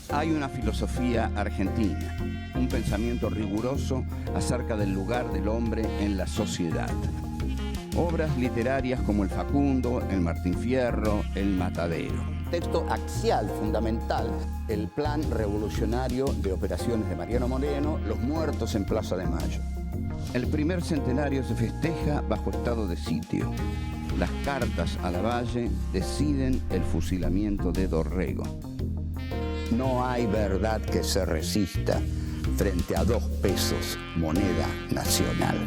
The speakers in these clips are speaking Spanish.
Hay una filosofía argentina, un pensamiento riguroso acerca del lugar del hombre en la sociedad. Obras literarias como El Facundo, El Martín Fierro, El Matadero. Texto axial, fundamental, el plan revolucionario de operaciones de Mariano Moreno, Los muertos en Plaza de Mayo. El primer centenario se festeja bajo estado de sitio. Las cartas a Lavalle deciden el fusilamiento de Dorrego. No hay verdad que se resista frente a 2 pesos, moneda nacional.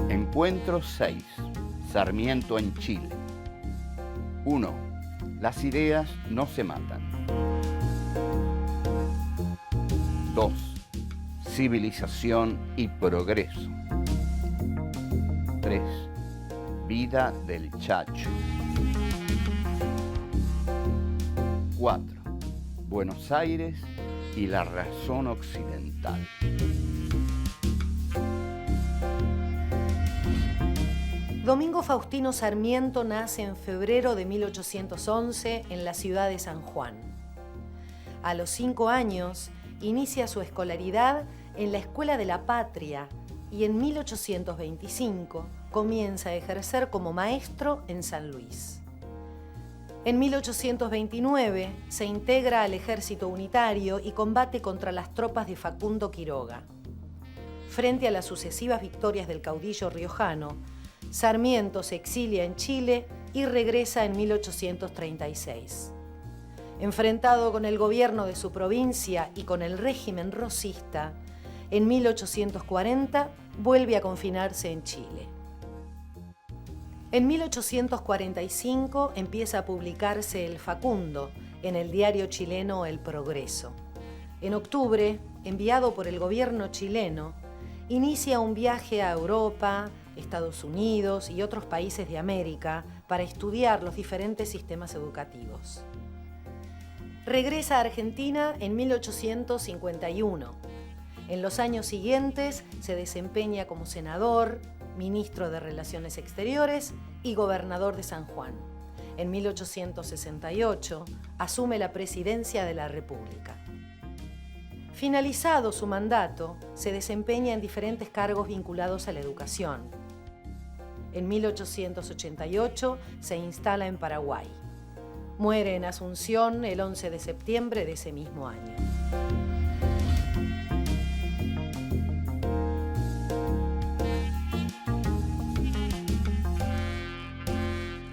Encuentro 6. Sarmiento en Chile. 1. Las ideas no se matan. 2. Civilización y progreso. 3. Vida del Chacho. 4. Buenos Aires y la razón occidental. Domingo Faustino Sarmiento nace en febrero de 1811 en la ciudad de San Juan. A los 5 años inicia su escolaridad en la Escuela de la Patria y en 1825 comienza a ejercer como maestro en San Luis. En 1829 se integra al ejército unitario y combate contra las tropas de Facundo Quiroga. Frente a las sucesivas victorias del caudillo riojano, Sarmiento se exilia en Chile y regresa en 1836. Enfrentado con el gobierno de su provincia y con el régimen rosista, en 1840 vuelve a confinarse en Chile. En 1845 empieza a publicarse El Facundo en el diario chileno El Progreso. En octubre, enviado por el gobierno chileno, inicia un viaje a Europa, Estados Unidos y otros países de América para estudiar los diferentes sistemas educativos. Regresa a Argentina en 1851. En los años siguientes se desempeña como senador, ministro de Relaciones Exteriores y gobernador de San Juan. En 1868 asume la presidencia de la República. Finalizado su mandato, se desempeña en diferentes cargos vinculados a la educación. En 1888 se instala en Paraguay. Muere en Asunción el 11 de septiembre de ese mismo año.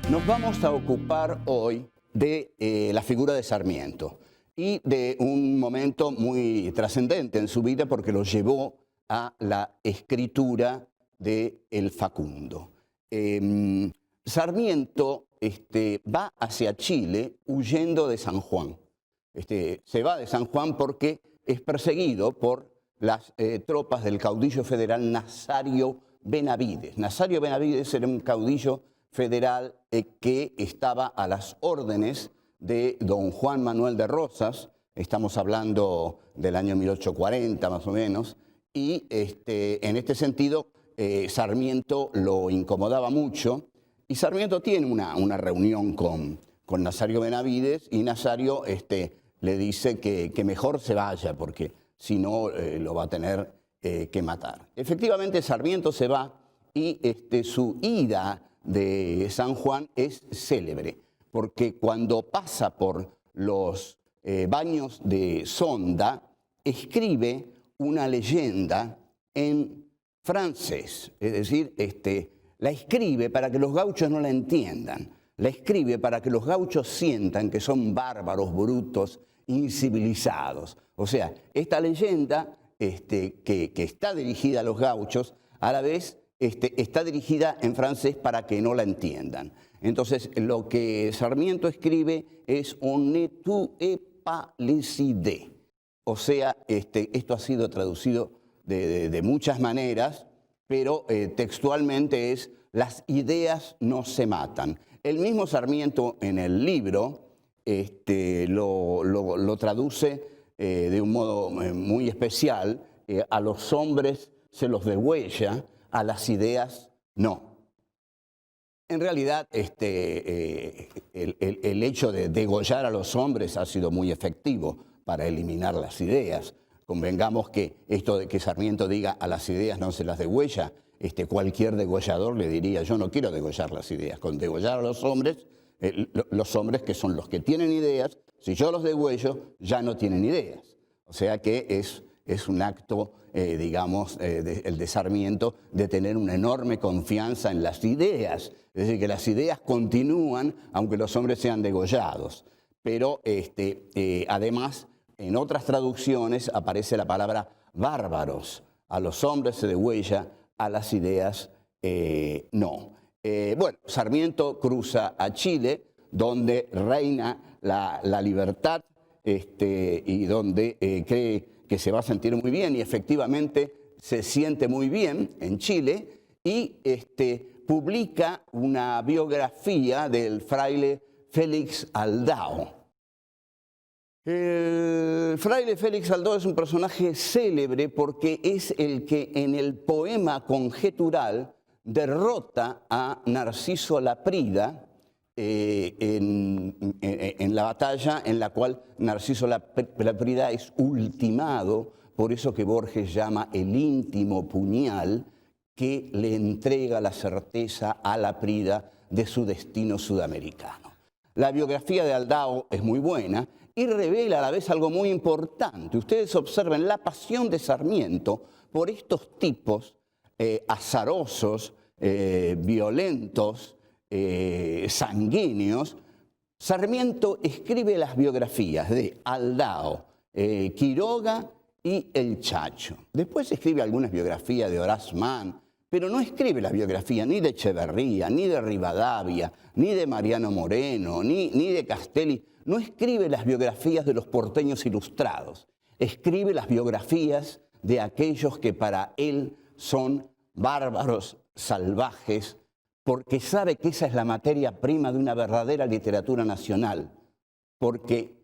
Nos vamos a ocupar hoy de la figura de Sarmiento y de un momento muy trascendente en su vida porque lo llevó a la escritura de El Facundo. Sarmiento va hacia Chile huyendo de San Juan. Se va de San Juan porque es perseguido por las tropas del caudillo federal Nazario Benavides. Nazario Benavides era un caudillo federal que estaba a las órdenes de don Juan Manuel de Rosas, estamos hablando del año 1840 más o menos, y en este sentido Sarmiento lo incomodaba mucho, y Sarmiento tiene una reunión con Nazario Benavides, y Nazario le dice que mejor se vaya, porque si no lo va a tener que matar. Efectivamente Sarmiento se va, y su ida de San Juan es célebre, porque cuando pasa por los baños de Sonda, escribe una leyenda en francés, es decir, la escribe para que los gauchos no la entiendan, la escribe para que los gauchos sientan que son bárbaros, brutos, incivilizados. O sea, esta leyenda que está dirigida a los gauchos, a la vez está dirigida en francés para que no la entiendan. Entonces, lo que Sarmiento escribe es «On ne tue pas les idées». O sea, esto ha sido traducido de muchas maneras, pero textualmente es «Las ideas no se matan». El mismo Sarmiento en el libro lo traduce de un modo muy especial. A los hombres se los degüella, a las ideas no. En realidad, el hecho de degollar a los hombres ha sido muy efectivo para eliminar las ideas. Convengamos que esto de que Sarmiento diga a las ideas no se las degüella, cualquier degollador le diría, yo no quiero degollar las ideas. Con degollar a los hombres que son los que tienen ideas, si yo los degüello, ya no tienen ideas. O sea que es un acto, digamos, el de Sarmiento, de tener una enorme confianza en las ideas. Es decir, que las ideas continúan aunque los hombres sean degollados. Pero además, en otras traducciones aparece la palabra bárbaros. A los hombres se degüella, a las ideas no. Bueno, Sarmiento cruza a Chile, donde reina la libertad y donde cree que se va a sentir muy bien, y efectivamente se siente muy bien en Chile, y publica una biografía del fraile Félix Aldao. El fraile Félix Aldao es un personaje célebre porque es el que en el poema conjetural derrota a Narciso Laprida en la batalla en la cual Narciso Laprida es ultimado, por eso que Borges llama el íntimo puñal que le entrega la certeza a Laprida de su destino sudamericano. La biografía de Aldao es muy buena y revela a la vez algo muy importante. Ustedes observen la pasión de Sarmiento por estos tipos azarosos, violentos, sanguíneos. Sarmiento escribe las biografías de Aldao, Quiroga y El Chacho. Después escribe algunas biografías de Horace Mann, pero no escribe la biografía ni de Echeverría, ni de Rivadavia, ni de Mariano Moreno, ni de Castelli. No escribe las biografías de los porteños ilustrados. Escribe las biografías de aquellos que para él son bárbaros, salvajes, porque sabe que esa es la materia prima de una verdadera literatura nacional. Porque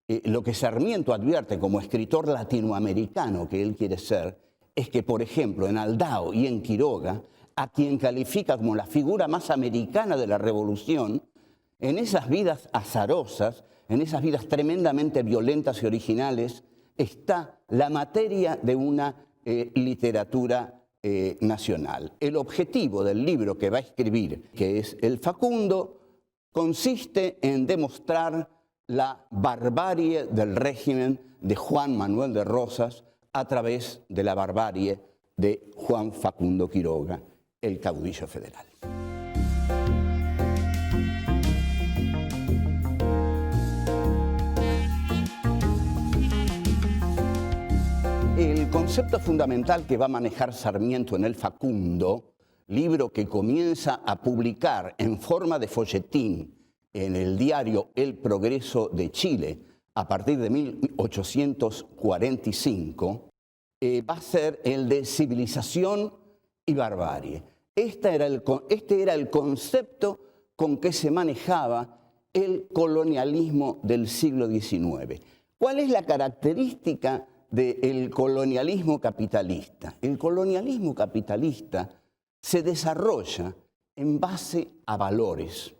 lo que Sarmiento advierte como escritor latinoamericano que él quiere ser, es que, por ejemplo, en Aldao y en Quiroga, a quien califica como la figura más americana de la Revolución, en esas vidas azarosas, en esas vidas tremendamente violentas y originales, está la materia de una literatura nacional. El objetivo del libro que va a escribir, que es El Facundo, consiste en demostrar la barbarie del régimen de Juan Manuel de Rosas a través de la barbarie de Juan Facundo Quiroga, el caudillo federal. El concepto fundamental que va a manejar Sarmiento en El Facundo, libro que comienza a publicar en forma de folletín en el diario El Progreso de Chile a partir de 1845, va a ser el de civilización y barbarie. Este era el concepto con que se manejaba el colonialismo del siglo XIX. ¿Cuál es la característica del colonialismo capitalista? El colonialismo capitalista se desarrolla en base a valores.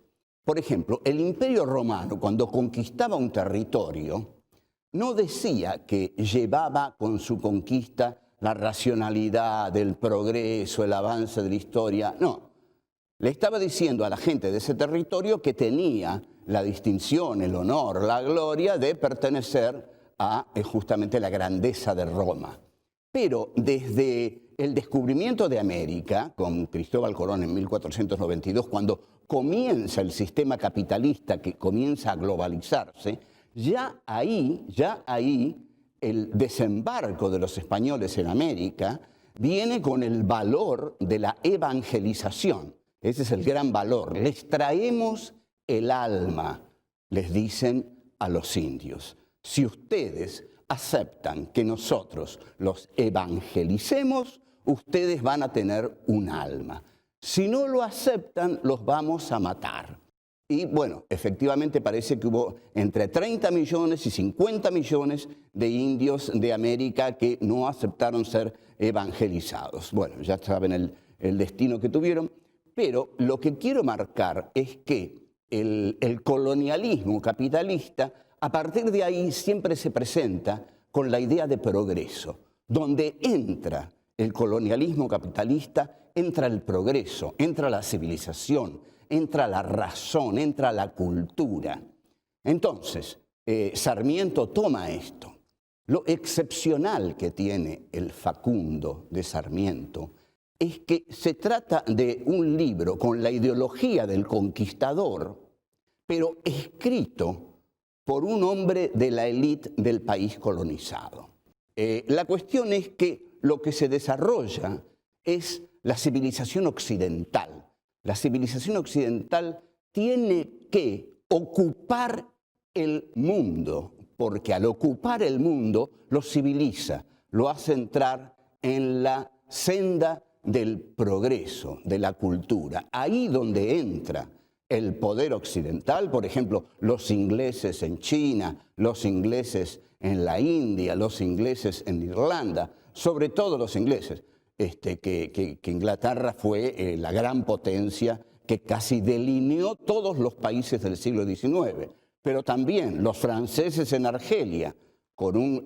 Por ejemplo, el Imperio Romano, cuando conquistaba un territorio, no decía que llevaba con su conquista la racionalidad, el progreso, el avance de la historia. No, le estaba diciendo a la gente de ese territorio que tenía la distinción, el honor, la gloria de pertenecer a justamente la grandeza de Roma. Pero desde el descubrimiento de América, con Cristóbal Colón en 1492, cuando comienza el sistema capitalista que comienza a globalizarse, ya ahí el desembarco de los españoles en América viene con el valor de la evangelización. Ese es el gran valor. Les traemos el alma, les dicen a los indios. Si ustedes aceptan que nosotros los evangelicemos, ustedes van a tener un alma. Si no lo aceptan, los vamos a matar. Y bueno, efectivamente parece que hubo entre 30 millones y 50 millones de indios de América que no aceptaron ser evangelizados. Bueno, ya saben el destino que tuvieron. Pero lo que quiero marcar es que el colonialismo capitalista, a partir de ahí siempre se presenta con la idea de progreso. Donde entra el colonialismo capitalista, entra el progreso, entra la civilización, entra la razón, entra la cultura. Entonces, Sarmiento toma esto. Lo excepcional que tiene el Facundo de Sarmiento es que se trata de un libro con la ideología del conquistador, pero escrito por un hombre de la élite del país colonizado. La cuestión es que lo que se desarrolla es la civilización occidental. La civilización occidental tiene que ocupar el mundo, porque al ocupar el mundo lo civiliza, lo hace entrar en la senda del progreso, de la cultura. Ahí donde entra el poder occidental, por ejemplo, los ingleses en China, los ingleses en la India, los ingleses en Irlanda, sobre todo los ingleses, que Inglaterra fue la gran potencia que casi delineó todos los países del siglo XIX, pero también los franceses en Argelia, con un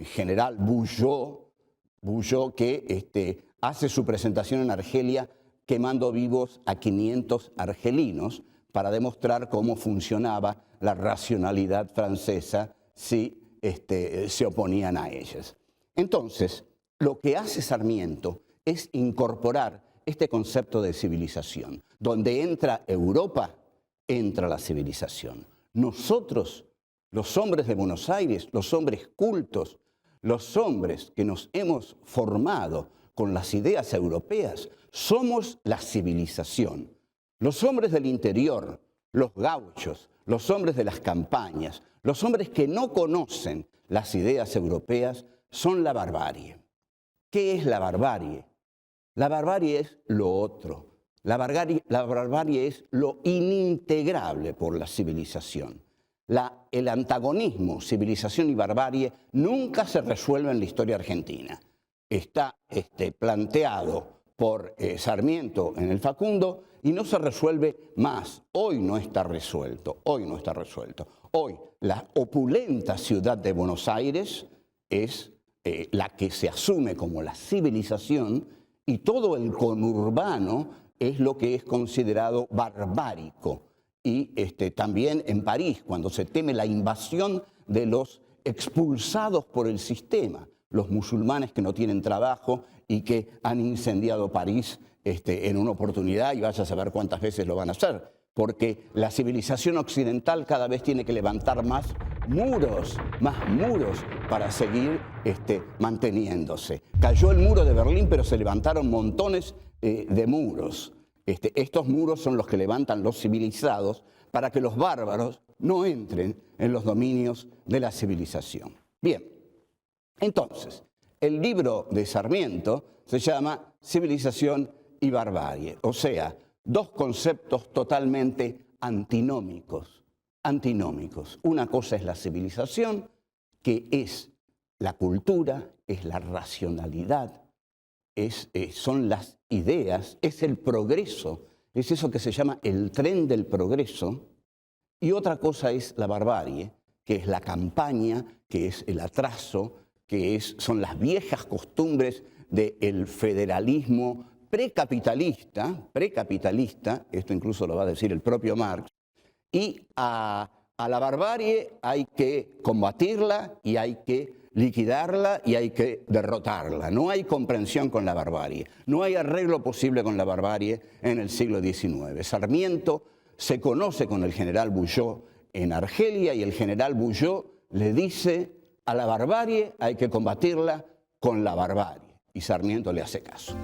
general Bugeaud que hace su presentación en Argelia quemando vivos a 500 argelinos para demostrar cómo funcionaba la racionalidad francesa si se oponían a ellas. Entonces, lo que hace Sarmiento es incorporar este concepto de civilización. Donde entra Europa, entra la civilización. Nosotros, los hombres de Buenos Aires, los hombres cultos, los hombres que nos hemos formado con las ideas europeas, somos la civilización. Los hombres del interior, los gauchos, los hombres de las campañas, los hombres que no conocen las ideas europeas, son la barbarie. ¿Qué es la barbarie? La barbarie es lo otro. La barbarie es lo inintegrable por la civilización. El antagonismo, civilización y barbarie, nunca se resuelve en la historia argentina. Está planteado por Sarmiento en el Facundo y no se resuelve más. Hoy no está resuelto, hoy no está resuelto. Hoy la opulenta ciudad de Buenos Aires es la que se asume como la civilización y todo el conurbano es lo que es considerado barbárico. Y también en París, cuando se teme la invasión de los expulsados por el sistema, los musulmanes que no tienen trabajo y que han incendiado París en una oportunidad, y vaya a saber cuántas veces lo van a hacer, porque la civilización occidental cada vez tiene que levantar más muros para seguir manteniéndose. Cayó el muro de Berlín, pero se levantaron montones de muros. Estos muros son los que levantan los civilizados para que los bárbaros no entren en los dominios de la civilización. Bien, entonces, el libro de Sarmiento se llama Civilización y Barbarie, o sea, dos conceptos totalmente antinómicos. Una cosa es la civilización, que es la cultura, es la racionalidad, son las ideas, es el progreso, es eso que se llama el tren del progreso. Y otra cosa es la barbarie, que es la campaña, que es el atraso, son las viejas costumbres del federalismo precapitalista, esto incluso lo va a decir el propio Marx, y a la barbarie hay que combatirla y hay que liquidarla y hay que derrotarla. No hay comprensión con la barbarie, no hay arreglo posible con la barbarie en el siglo XIX. Sarmiento se conoce con el general Bugeaud en Argelia y el general Bugeaud le dice: a la barbarie hay que combatirla con la barbarie. Y Sarmiento le hace caso.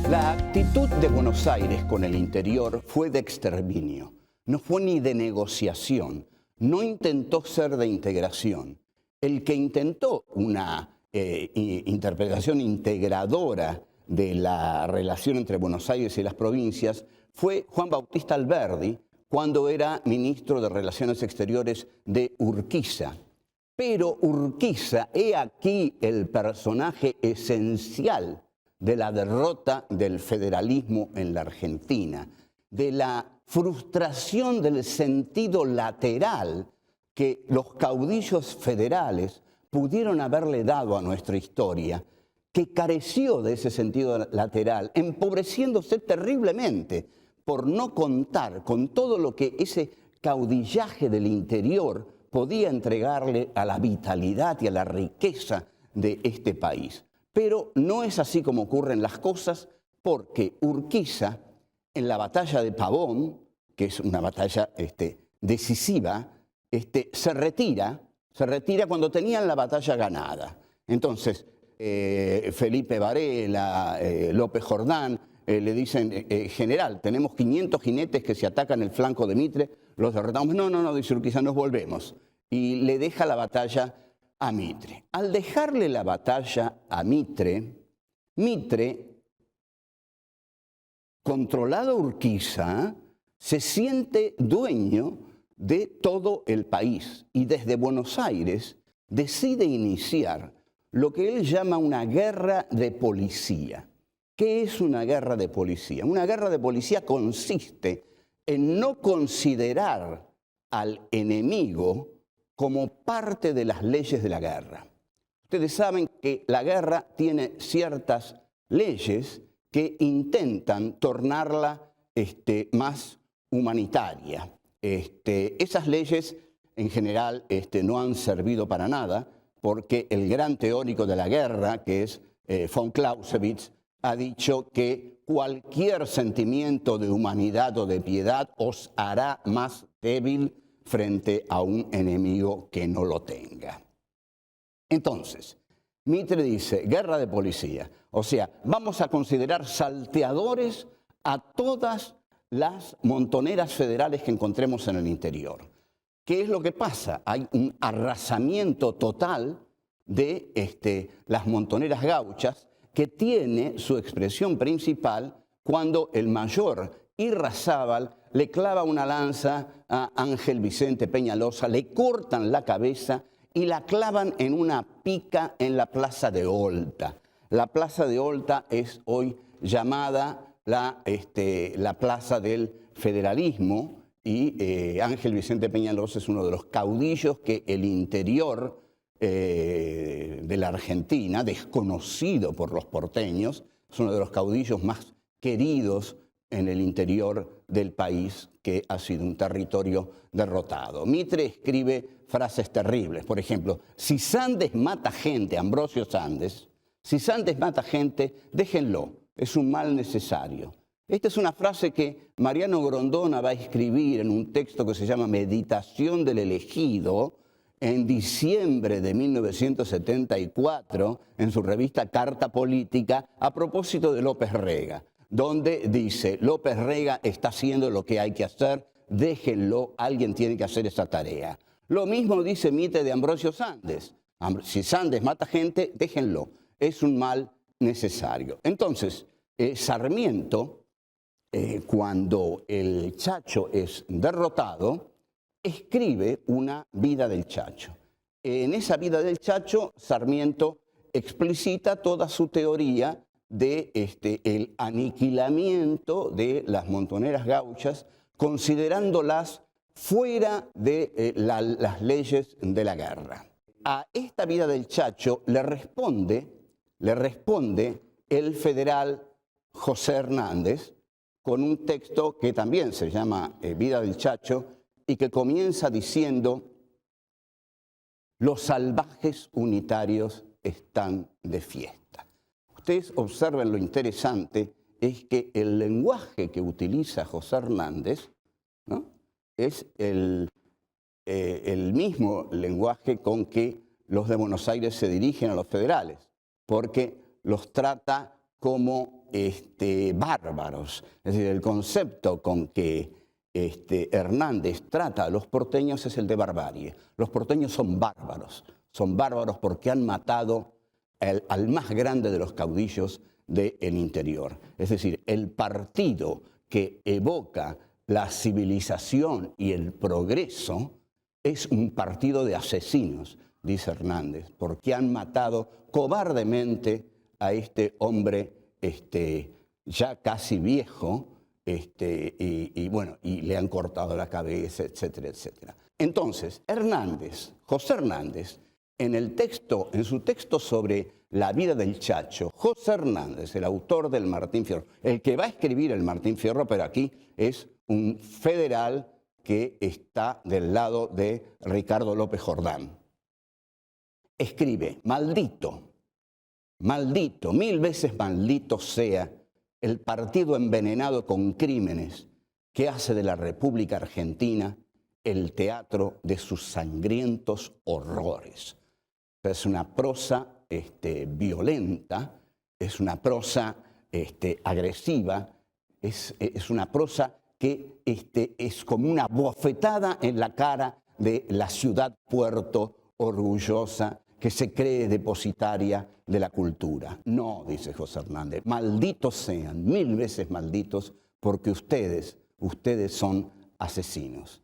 La actitud de Buenos Aires con el interior fue de exterminio, no fue ni de negociación, no intentó ser de integración. El que intentó una interpretación integradora de la relación entre Buenos Aires y las provincias fue Juan Bautista Alberdi, cuando era ministro de Relaciones Exteriores de Urquiza. Pero Urquiza, he aquí el personaje esencial de la derrota del federalismo en la Argentina, de la frustración del sentido lateral que los caudillos federales pudieron haberle dado a nuestra historia, que careció de ese sentido lateral, empobreciéndose terriblemente por no contar con todo lo que ese caudillaje del interior podía entregarle a la vitalidad y a la riqueza de este país. Pero no es así como ocurren las cosas, porque Urquiza, en la batalla de Pavón, que es una batalla decisiva, se retira cuando tenían la batalla ganada. Entonces, Felipe Varela, López Jordán, le dicen, general, tenemos 500 jinetes que se atacan el flanco de Mitre, los derrotamos. No, dice Urquiza, nos volvemos. Y le deja la batalla a Mitre. Al dejarle la batalla a Mitre, controlado Urquiza, se siente dueño de todo el país y desde Buenos Aires decide iniciar lo que él llama una guerra de policía. ¿Qué es una guerra de policía? Una guerra de policía consiste en no considerar al enemigo como parte de las leyes de la guerra. Ustedes saben que la guerra tiene ciertas leyes que intentan tornarla más humanitaria. Esas leyes en general no han servido para nada, porque el gran teórico de la guerra, que es von Clausewitz, ha dicho que cualquier sentimiento de humanidad o de piedad os hará más débil frente a un enemigo que no lo tenga. Entonces, Mitre dice, guerra de policía. O sea, vamos a considerar salteadores a todas las montoneras federales que encontremos en el interior. ¿Qué es lo que pasa? Hay un arrasamiento total de las montoneras gauchas, que tiene su expresión principal cuando el mayor Irrazábal le clava una lanza a Ángel Vicente Peñalosa, le cortan la cabeza y la clavan en una pica en la Plaza de Olta. La Plaza de Olta es hoy llamada la Plaza del Federalismo, y Ángel Vicente Peñalosa es uno de los caudillos que el interior de la Argentina, desconocido por los porteños, es uno de los caudillos más queridos en el interior del país, que ha sido un territorio derrotado. Mitre escribe frases terribles. Por ejemplo, si Sandes mata gente, Ambrosio Sandes, si Sandes mata gente, déjenlo, es un mal necesario. Esta es una frase que Mariano Grondona va a escribir en un texto que se llama Meditación del Elegido, en diciembre de 1974, en su revista Carta Política, a propósito de López Rega, donde dice, López Rega está haciendo lo que hay que hacer, déjenlo, alguien tiene que hacer esa tarea. Lo mismo dice Mitre de Ambrosio Sandes. Si Sandes mata gente, déjenlo, es un mal necesario. Entonces, Sarmiento, cuando el Chacho es derrotado, escribe una vida del Chacho. En esa vida del Chacho, Sarmiento explicita toda su teoría de el aniquilamiento de las montoneras gauchas, considerándolas fuera de las leyes de la guerra. A esta vida del Chacho le responde el federal José Hernández con un texto que también se llama Vida del Chacho, y que comienza diciendo, los salvajes unitarios están de fiesta. Ustedes observen lo interesante, es que el lenguaje que utiliza José Hernández, ¿no?, es el mismo lenguaje con que los de Buenos Aires se dirigen a los federales, porque los trata como bárbaros. Es decir, el concepto con que Hernández trata a los porteños es el de barbarie. Los porteños son bárbaros porque han matado al más grande de los caudillos del interior. Es decir, el partido que evoca la civilización y el progreso es un partido de asesinos, dice Hernández, porque han matado cobardemente a este hombre ya casi viejo, y le han cortado la cabeza, etcétera, etcétera. Entonces, José Hernández, en su texto sobre la vida del Chacho, José Hernández, el autor del Martín Fierro, el que va a escribir el Martín Fierro, pero aquí es un federal que está del lado de Ricardo López Jordán. Escribe: maldito, maldito, 1000 veces maldito sea el partido envenenado con crímenes que hace de la República Argentina el teatro de sus sangrientos horrores. Es una prosa violenta, es una prosa agresiva, es una prosa que es como una bofetada en la cara de la ciudad-puerto orgullosa que se cree depositaria de la cultura. No, dice José Hernández, malditos sean, 1000 veces malditos, porque ustedes son asesinos.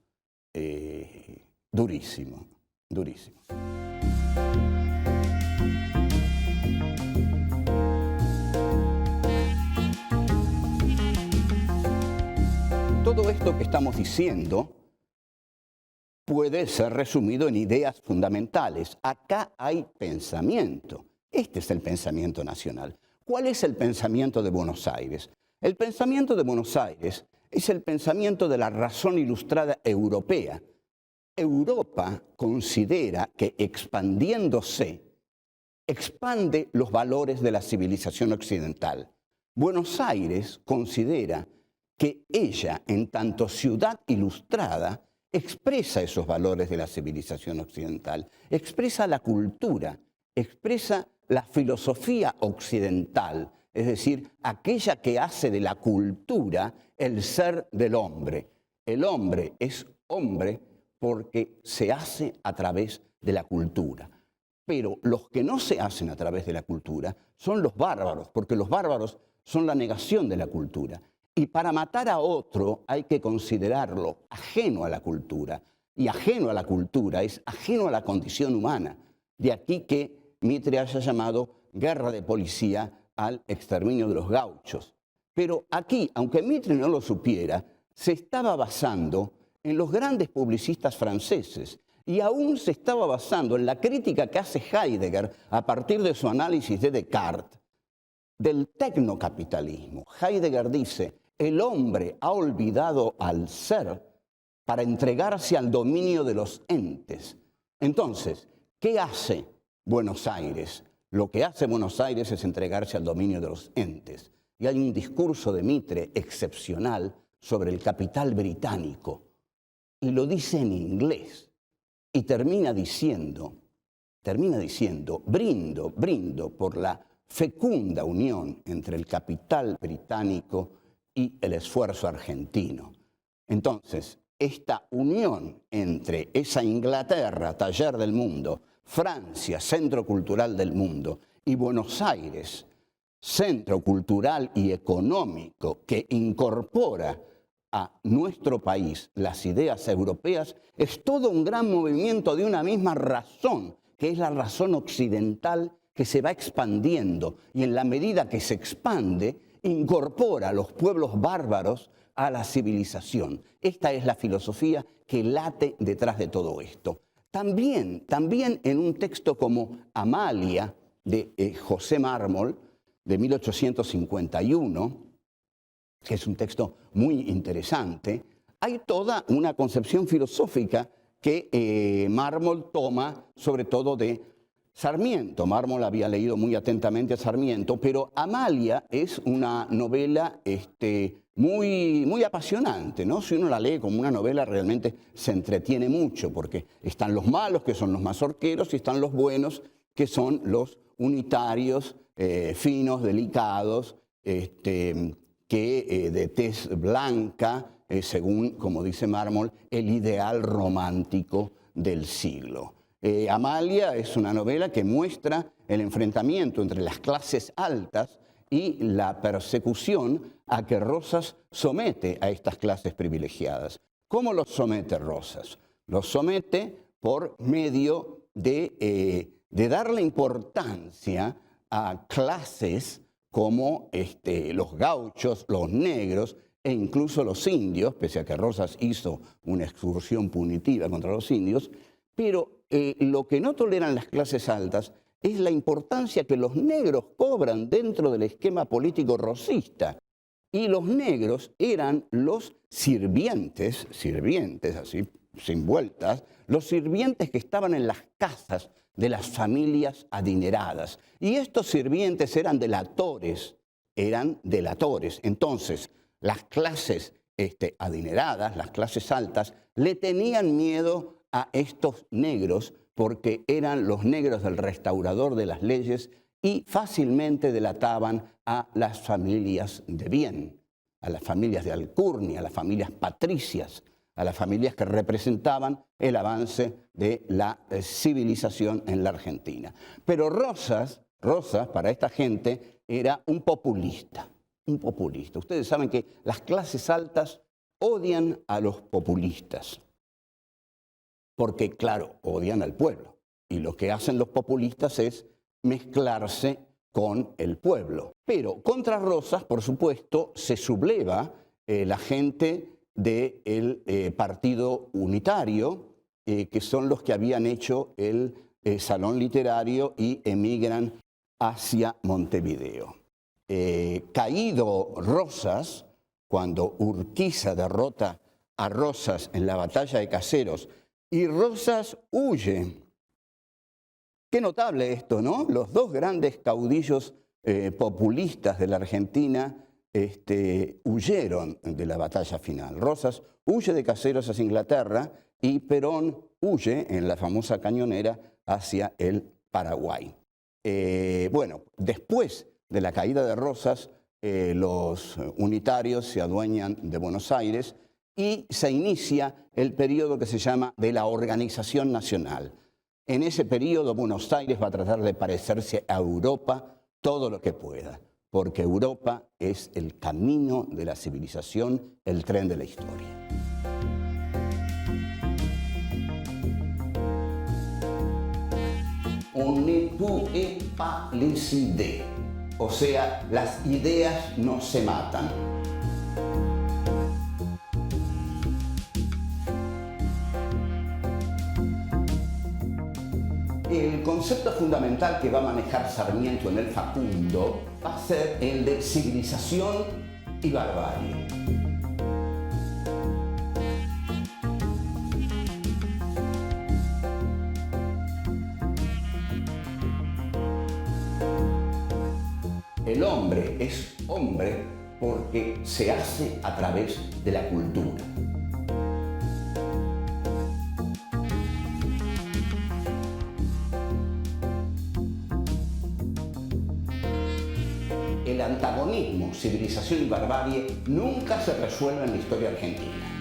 Durísimo, durísimo. Todo esto que estamos diciendo puede ser resumido en ideas fundamentales. Acá hay pensamiento. Este es el pensamiento nacional. ¿Cuál es el pensamiento de Buenos Aires? El pensamiento de Buenos Aires es el pensamiento de la razón ilustrada europea. Europa considera que expandiéndose, expande los valores de la civilización occidental. Buenos Aires considera que ella, en tanto ciudad ilustrada, expresa esos valores de la civilización occidental, expresa la cultura, expresa la filosofía occidental, es decir, aquella que hace de la cultura el ser del hombre. El hombre es hombre porque se hace a través de la cultura. Pero los que no se hacen a través de la cultura son los bárbaros, porque los bárbaros son la negación de la cultura. Y para matar a otro hay que considerarlo ajeno a la cultura. Y ajeno a la cultura es ajeno a la condición humana. De aquí que Mitre haya llamado guerra de policía al exterminio de los gauchos. Pero aquí, aunque Mitre no lo supiera, se estaba basando en los grandes publicistas franceses y aún se estaba basando en la crítica que hace Heidegger a partir de su análisis de Descartes del tecnocapitalismo. Heidegger dice: el hombre ha olvidado al ser para entregarse al dominio de los entes. Entonces, ¿qué hace Buenos Aires? Lo que hace Buenos Aires es entregarse al dominio de los entes. Y hay un discurso de Mitre excepcional sobre el capital británico. Y lo dice en inglés. Y termina diciendo, brindo por la fecunda unión entre el capital británico y el esfuerzo argentino. Entonces, esta unión entre esa Inglaterra, taller del mundo, Francia, centro cultural del mundo, y Buenos Aires, centro cultural y económico que incorpora a nuestro país las ideas europeas, es todo un gran movimiento de una misma razón, que es la razón occidental que se va expandiendo y en la medida que se expande, incorpora a los pueblos bárbaros a la civilización. Esta es la filosofía que late detrás de todo esto. También en un texto como Amalia, de José Mármol, de 1851, que es un texto muy interesante, hay toda una concepción filosófica que Mármol toma sobre todo de Sarmiento. Mármol había leído muy atentamente a Sarmiento, pero Amalia es una novela muy apasionante, ¿no? Si uno la lee como una novela realmente se entretiene mucho, porque están los malos, que son los mazorqueros, y están los buenos, que son los unitarios, finos, delicados, que de tez blanca, según, como dice Mármol, el ideal romántico del siglo. Amalia es una novela que muestra el enfrentamiento entre las clases altas y la persecución a que Rosas somete a estas clases privilegiadas. ¿Cómo los somete Rosas? Los somete por medio de darle importancia a clases como los gauchos, los negros e incluso los indios, pese a que Rosas hizo una excursión punitiva contra los indios, pero lo que no toleran las clases altas es la importancia que los negros cobran dentro del esquema político rosista. Y los negros eran los sirvientes así, sin vueltas, los sirvientes que estaban en las casas de las familias adineradas. Y estos sirvientes eran delatores. Entonces, las clases adineradas, las clases altas, le tenían miedo a estos negros porque eran los negros del restaurador de las leyes y fácilmente delataban a las familias de bien, a las familias de alcurnia, a las familias patricias, a las familias que representaban el avance de la civilización en la Argentina. Pero Rosas, para esta gente, era un populista. Ustedes saben que las clases altas odian a los populistas, porque, claro, odian al pueblo. Y lo que hacen los populistas es mezclarse con el pueblo. Pero contra Rosas, por supuesto, se subleva la gente del Partido Unitario, que son los que habían hecho el Salón Literario y emigran hacia Montevideo. Caído Rosas, cuando Urquiza derrota a Rosas en la batalla de Caseros y Rosas huye. Qué notable esto, ¿no? Los dos grandes caudillos populistas de la Argentina huyeron de la batalla final. Rosas huye de Caseros hacia Inglaterra y Perón huye en la famosa cañonera hacia el Paraguay. Bueno, después de la caída de Rosas, los unitarios se adueñan de Buenos Aires y se inicia el periodo que se llama de la Organización Nacional. En ese periodo Buenos Aires va a tratar de parecerse a Europa todo lo que pueda, porque Europa es el camino de la civilización, el tren de la historia. On ne peut pas les idées, o sea, las ideas no se matan. El concepto fundamental que va a manejar Sarmiento en el Facundo va a ser el de civilización y barbarie. El hombre es hombre porque se hace a través de la cultura. El antagonismo, civilización y barbarie, nunca se resuelve en la historia argentina.